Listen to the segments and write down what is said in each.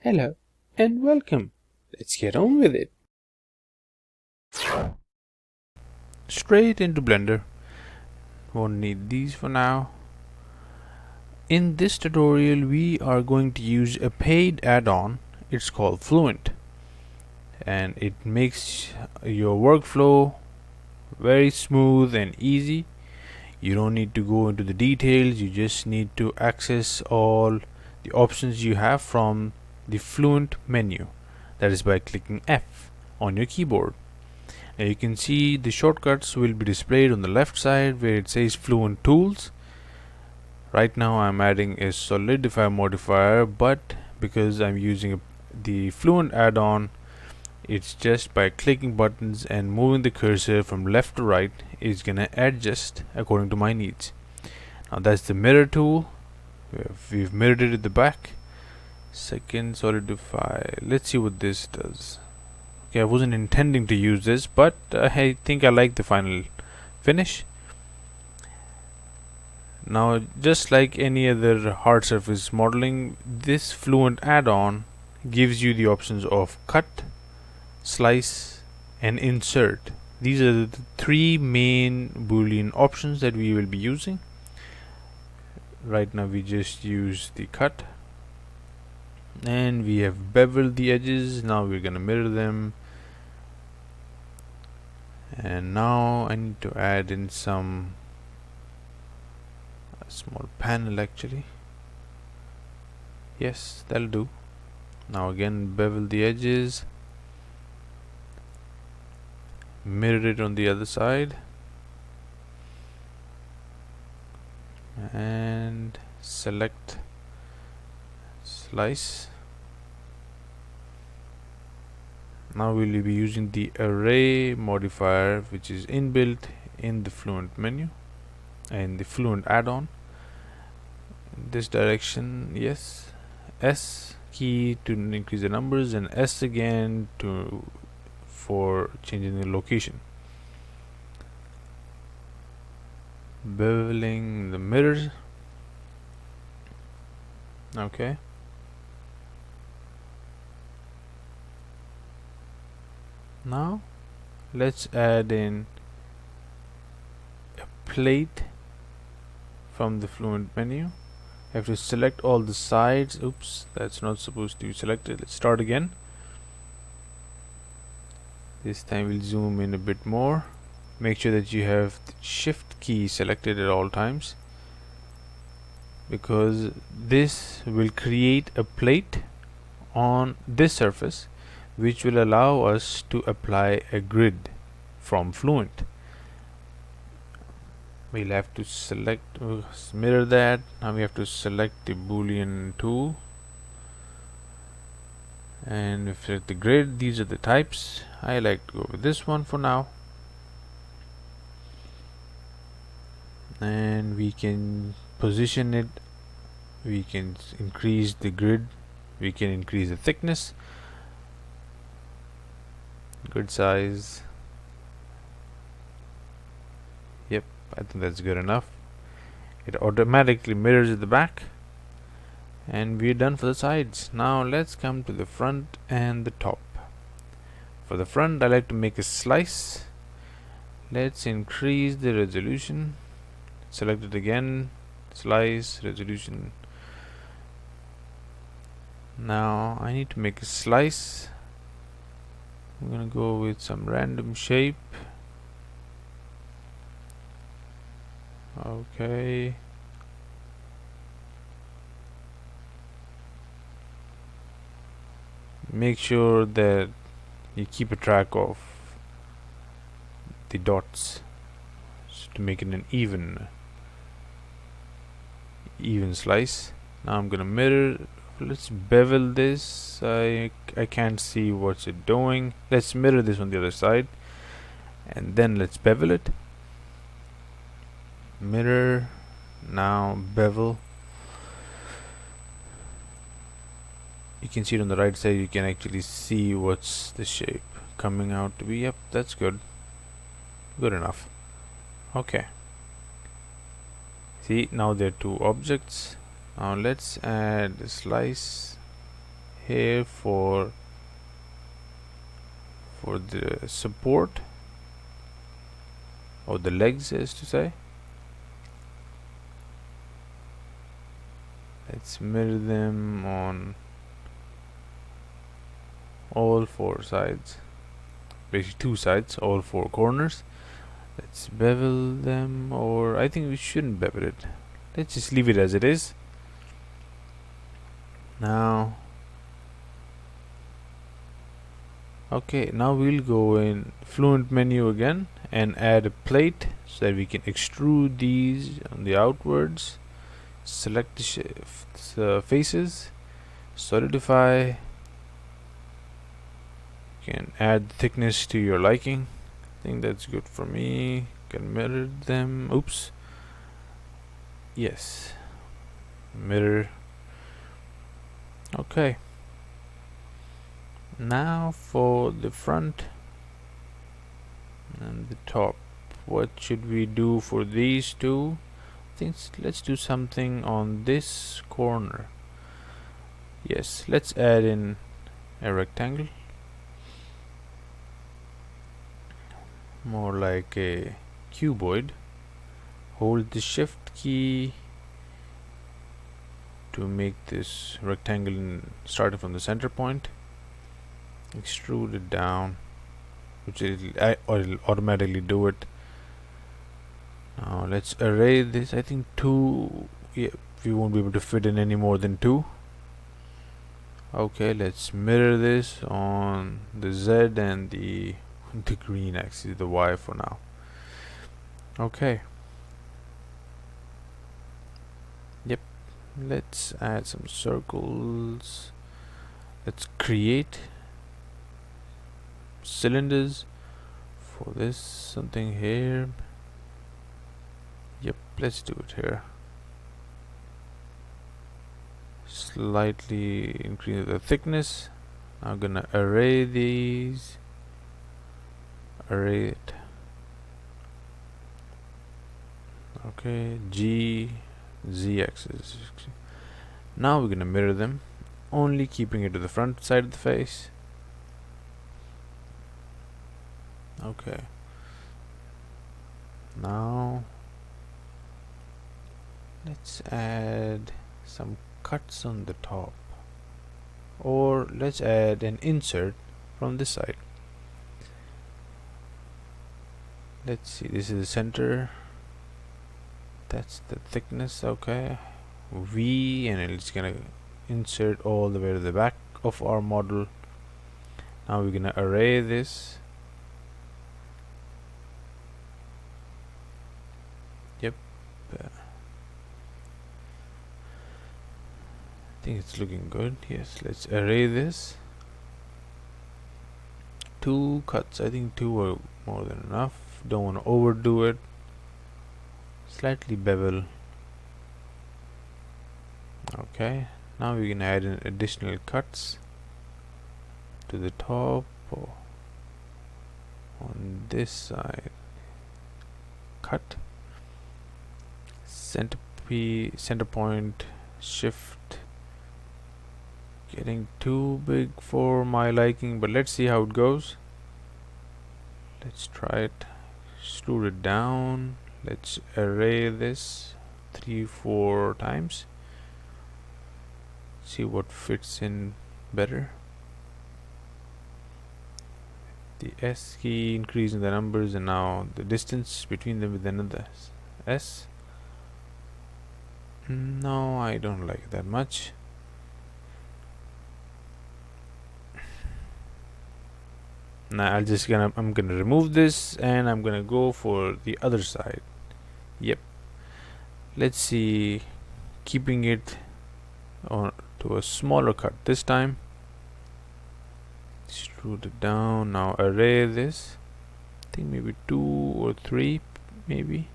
Hello and welcome. Let's get on with it. Straight into Blender. Won't need these for now. In this tutorial we are going to use a paid add-on. It's called Fluent, and it makes your workflow very smooth and easy. You don't need to go into the details, you just need to access all the options you have from the Fluent menu. That is by clicking F on your keyboard. Now you can see the shortcuts will be displayed on the left side where it says Fluent Tools. Right now I'm adding a solidify modifier, but because I'm using the Fluent add-on, it's just by clicking buttons and moving the cursor from left to right is gonna adjust according to my needs. Now that's the mirror tool. We've mirrored it at the back. Second solidify. Let's see what this does. Okay, I wasn't intending to use this, but I think I like the final finish. Now, just like any other hard surface modeling, this Fluent add-on gives you the options of cut, slice, and insert. These are the three main boolean options that we will be using. Right now we just use the cut, and we have beveled the edges. Now we're gonna mirror them, and now I need to add in a small panel actually. Yes, that'll do. Now again bevel the edges, mirror it on the other side, and select slice. Now we'll be using the array modifier, which is inbuilt in the Fluent menu and the Fluent add-on. In this direction, yes, S key to increase the numbers, and S again for changing the location. Beveling the mirrors. Okay. Now let's add in a plate from the Fluent menu. I have to select all the sides. Oops, that's not supposed to be selected. Let's start again. This time we'll zoom in a bit more. Make sure that you have the shift key selected at all times, because this will create a plate on this surface which will allow us to apply a grid from Fluent. We'll have to select, mirror that. Now we have to select the boolean tool, and if it's the grid, these are the types. I like to go with this one for now, and we can position it. We can increase the grid, we can increase the thickness, grid size. Yep, I think that's good enough. It automatically mirrors at the back, and we're done for the sides. Now let's come to the front and the top. For the front, I like to make a slice. Let's increase the resolution. Select it again, slice, resolution. Now I need to make a slice. I'm gonna go with some random shape. Okay. Make sure that you keep a track of the dots to make it an even slice. Now I'm gonna mirror. Let's bevel this. I can't see what's it doing. Let's mirror this on the other side, and then let's bevel it. Mirror. Now bevel. You can see it on the right side. You can actually see what's the shape coming out to be. Yep, that's good. Good enough. Okay. See, now there are two objects. Now let's add a slice here for the support, or the legs as to say. Let's mirror them on all four sides, basically two sides, all four corners. Let's bevel them, or I think we shouldn't bevel it. Let's just leave it as it is. Now, okay, now we'll go in Fluent menu again and add a plate so that we can extrude these on the outwards. Select the faces, solidify. You can add thickness to your liking. I think that's good for me. Can mirror them. Oops. Yes. Mirror. Okay. Now for the front and the top. What should we do for these two? I think let's do something on this corner. Yes, let's add in a rectangle. More like a cuboid. Hold the shift key to make this rectangle starting from the center point. Extrude it down, which it'll automatically do it. Now let's array this. I think two. Yeah, we won't be able to fit in any more than two. Okay, let's mirror this on the Z and the green axis, the Y for now. Okay. Yep. Let's add some circles. Let's create cylinders for this, something here. Yep, let's do it here. Slightly increase the thickness. I'm gonna array these. Array it. Okay, G, Z axis. Now we're gonna mirror them, only keeping it to the front side of the face. Okay. Now let's add some cuts on the top, or let's add an insert from this side. Let's see, this is the center, that's the thickness. Okay, V, and it's gonna insert all the way to the back of our model. Now we're gonna array this. Yep, I think it's looking good. Yes, let's array this. Two cuts, I think two are more than enough. Don't want to overdo it. Slightly bevel. Okay, now we can add in additional cuts to the top, or on this side. Cut, center point, shift. Getting too big for my liking, but let's see how it goes. Let's try it. Extrude it down. Let's array this 3-4 times. See what fits in better. The S key, increasing the numbers, and now the distance between them with another S. No, I don't like that much. Now I'm gonna remove this, and I'm gonna go for the other side. Yep. Let's see, keeping it on to a smaller cut this time. Extrude it down. Now array this. I think maybe 2 or 3, maybe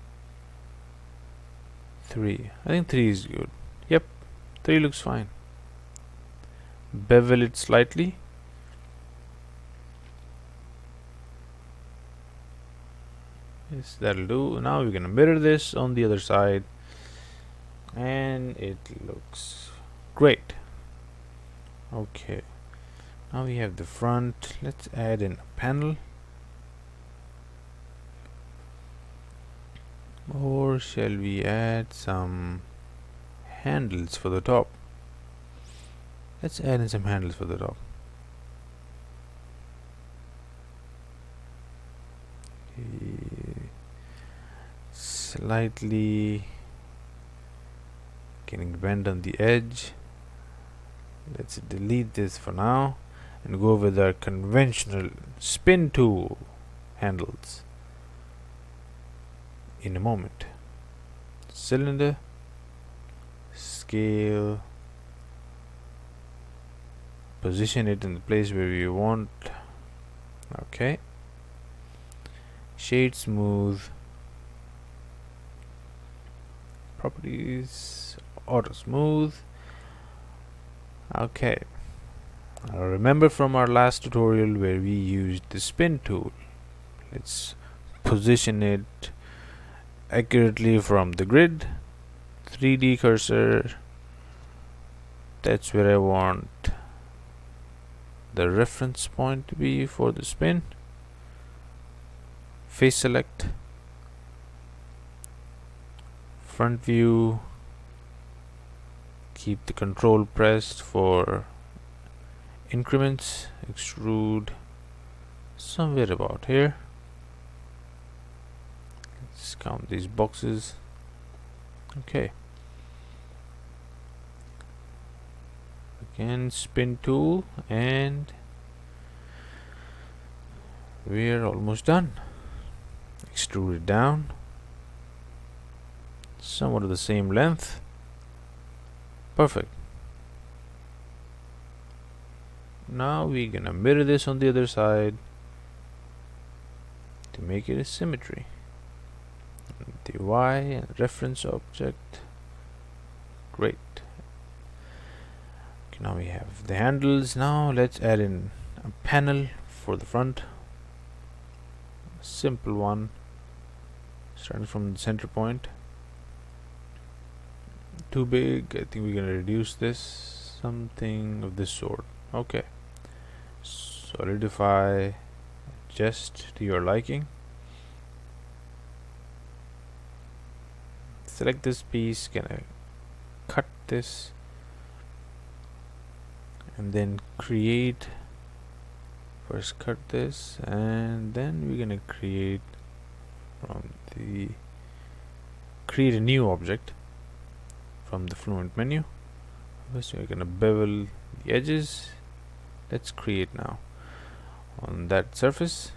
3. I think 3 is good. Yep, 3 looks fine. Bevel it slightly. Yes, that'll do. Now we're gonna mirror this on the other side, and it looks great. Okay, now we have the front. Let's add in a panel, or shall we add some handles for the top? Let's add in some handles for the top. Slightly getting bend on the edge. Let's delete this for now and go with our conventional spin tool handles in a moment. Cylinder, scale, position it in the place where we want. Okay, shade smooth, properties, auto smooth. Okay, now remember from our last tutorial where we used the spin tool. Let's position it accurately from the grid. 3D cursor, that's where I want the reference point to be for the spin. Face select, front view, keep the control pressed for increments, extrude somewhere about here. Let's count these boxes. Okay, again spin tool, and we're almost done. Extrude it down somewhat of the same length. Perfect. Now we're gonna mirror this on the other side to make it a symmetry. The Y and reference object. Great. Okay, now we have the handles. Now let's add in a panel for the front. A simple one, starting from the center point. Too big. I think we're gonna reduce this, something of this sort. Okay, solidify, adjust to your liking. Select this piece, gonna cut this, and then create. First cut this, and then we're gonna create a new object from the Fluent menu. First we're gonna bevel the edges. Let's create now on that surface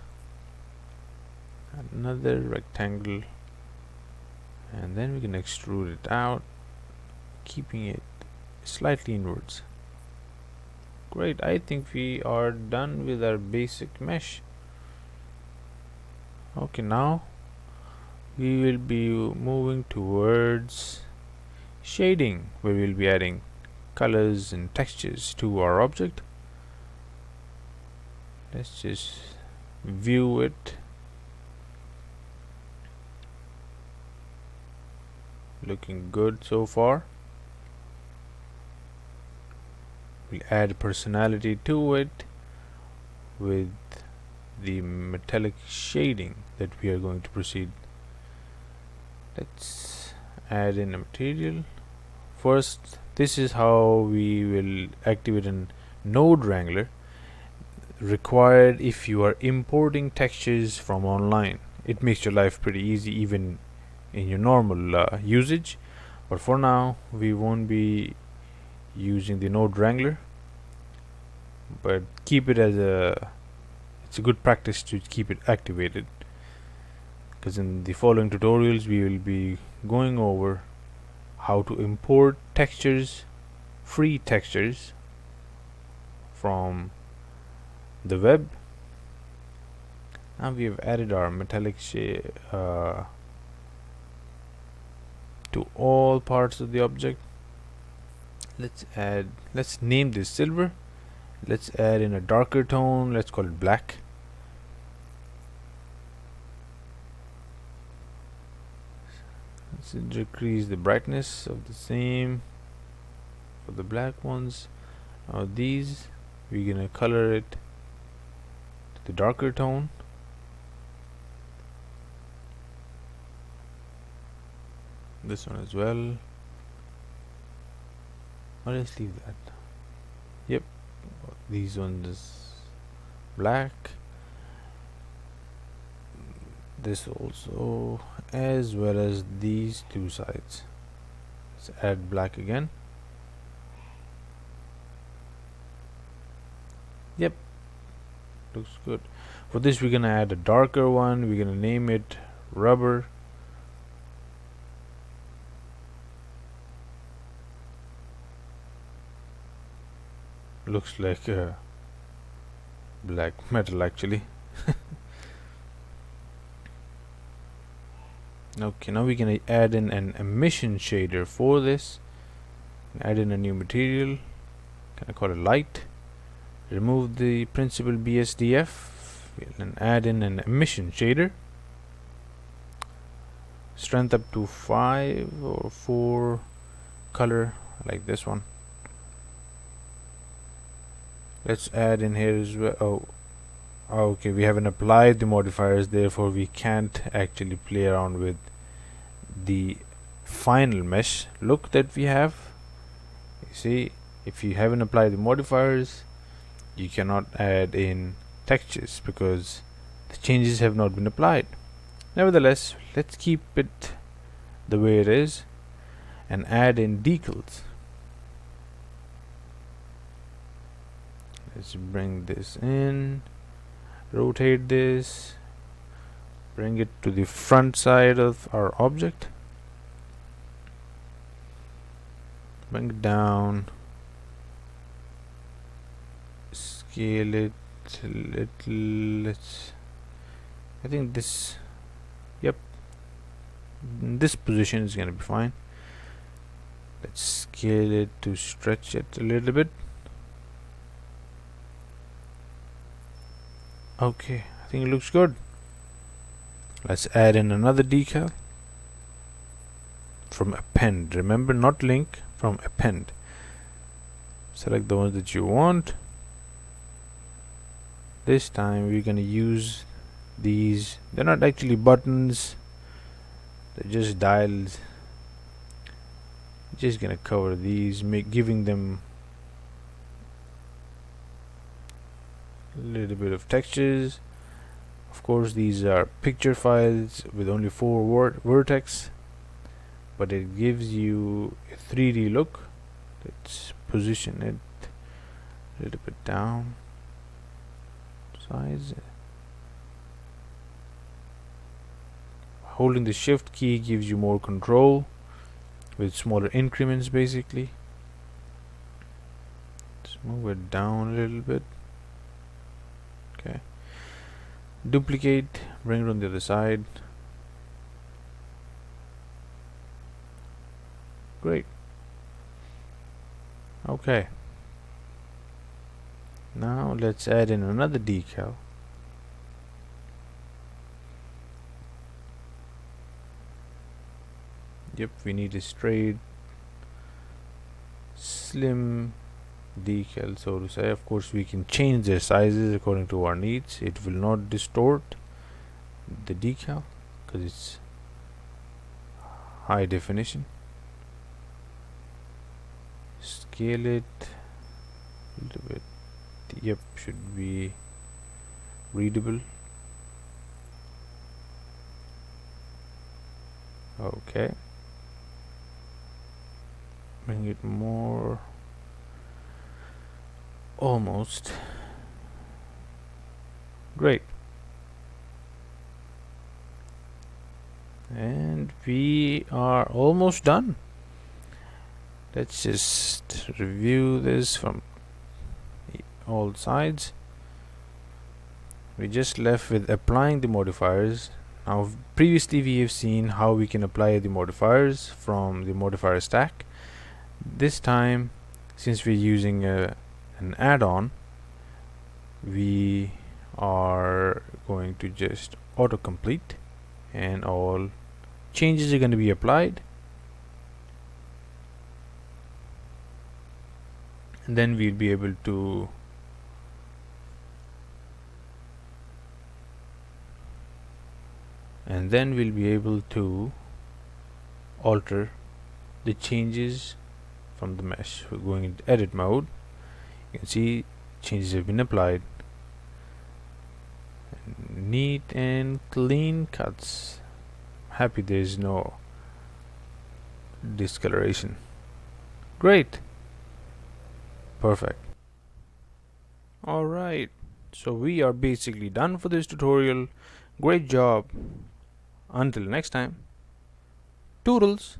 another rectangle, and then we can extrude it out, keeping it slightly inwards. Great, I think we are done with our basic mesh. Okay, now we will be moving towards shading, where we'll be adding colors and textures to our object. Let's just view it. Looking good so far. We'll add personality to it with the metallic shading that we are going to proceed. Let's add in a material. First, this is how we will activate a node wrangler, required if you are importing textures from online. It makes your life pretty easy even in your normal usage, but for now we won't be using the node wrangler, but keep it as it's a good practice to keep it activated, because in the following tutorials we will be going over how to import textures, free textures from the web. Now we have added our metallic shade to all parts of the object. Let's name this silver. Let's add in a darker tone. Let's call it black. Let's decrease the brightness of the same for the black ones. Now these, we're gonna color it to the darker tone. This one as well. Or let's leave that. Yep, these ones black. This also, as well as these two sides. Let's add black again. Yep, looks good. For this we're gonna add a darker one. We're gonna name it rubber. Looks like black metal actually. Okay, now we're gonna add in an emission shader for this. Add in a new material. Can I call it light? Remove the principal BSDF and add in an emission shader. Strength up to 5 or 4. Color like this one. Let's add in here as well. Okay, we haven't applied the modifiers, therefore we can't actually play around with the final mesh look that we have. You see, if you haven't applied the modifiers, you cannot add in textures because the changes have not been applied. Nevertheless, let's keep it the way it is and add in decals. Let's bring this in, rotate this, bring it to the front side of our object, bring it down, scale it a little. I think this, yep, this position is gonna be fine. Let's scale it to stretch it a little bit. Okay, I think it looks good. Let's add in another decal from append. Remember, not link, from append. Select the ones that you want. This time we're gonna use these. They're not actually buttons, they're just dials. Just gonna cover these, giving them a little bit of textures. Of course, these are picture files with only 4 vertex, but it gives you a 3D look. Let's position it a little bit down. Size. Holding the shift key gives you more control with smaller increments basically. Let's move it down a little bit. Okay. Duplicate, bring it on the other side. Great. Okay. Now let's add in another decal. Yep, we need a straight, slim decal, so to say. Of course, we can change their sizes according to our needs. It will not distort the decal because it's high definition. Scale it a little bit. Yep, should be readable. Okay, bring it more, almost. Great. And we are almost done. Let's just review this from all sides. We just left with applying the modifiers. Now previously we have seen how we can apply the modifiers from the modifier stack. This time, since we're using an add-on, we are going to just autocomplete and all changes are going to be applied. and then we'll be able to alter the changes from the mesh. We're going into edit mode. You can see changes have been applied. Neat and clean cuts. Happy there's no discoloration. Great. Perfect. Alright, so we are basically done for this tutorial. Great job. Until next time. Toodles.